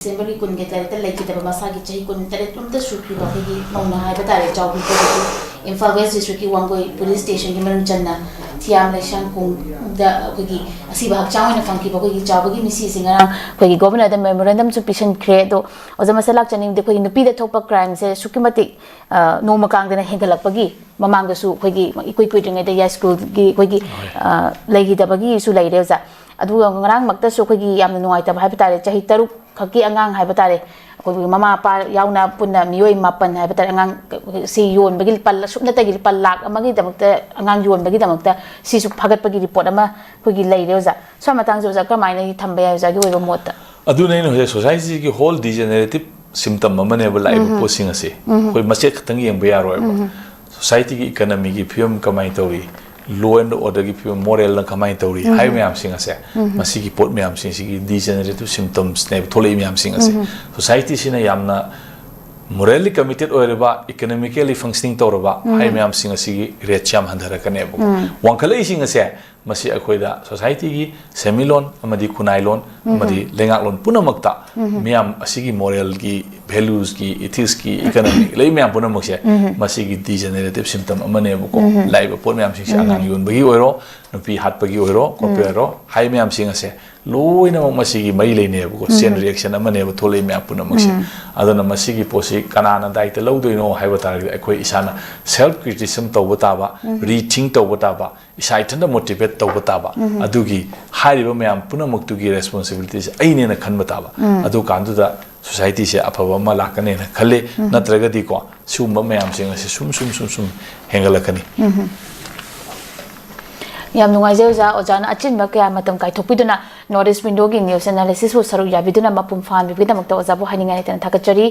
December kun get a lake the Masaki Chikun Teretum the Suki Mona Hypatari Job in Far West District Wangoi Police Station Gimanjana Tiam Shankung the Wiki Asiba Chow and a funky Boki Jabagi Missing around Wiki Governor the memorandum to patient credo or the Masalak the Queen to be the top of crime says Sukimati no Makang than a Hinkalapagi Mamanga Su Wiki equipping at the Yas School Wiki Lady Dabagi Sulaydeza. Adu ngarang magta su khoi yam nuai ta haiba tare chahi taruk khaki angang haiba tare khoi mama pa yauna punna mioi mapan haiba tare angang si yon bagil pal supna ta gil pal lak amagi damakta angang yon bagi damakta si su phagat pagi report ama khoi gi lei reuza so matang jo ka maina thamba ya ja gi oiba mota adu nei no society ki whole degenerative symptom amane ba live posing ase khoi mache khatang yeng ba yaroi ba society ki economy ki film kamai tori law and order ki moral na kamai tori hai myam sing ase masi ki pot myam sing si degenerative symptoms ne thole myam sing ase society sina yamna morally committed oireba economically functioning toraba hai myam sing ase rate cham handara kane bu wangkhalai sing ase masi akhoida society ki semi loan amadi kunai loan amadi lengak loan punamakta myam asigi moral ki values ki ethics ki economic lei myam punamak se masi ki degenerative symptom amane bu ko live pot myam sing angang yon bagi oiro nupi hat bagi oiro kopero hai myam sing ase loina masi ki mai leine bu ko chain reaction amane bu thole myam punamak se adana masi ki posi kanana dai te lodoino haiba tar akhoi isana self criticism tawba ba rethink tawba ba isai thanda motivate tawba ba adugi hairiba myam punamak tu gi responsibilities aine na khanba ba adu kandu da society se afaba ma lakane na khale natraga di ko sumba myam sing ase sum hengalakani yam nungai zeuza ojana achin ba kya matam kai thopiduna notice window gi news analysis wo saru yabiduna mapum fan bibida makta ojabu haninga ne tan thakachari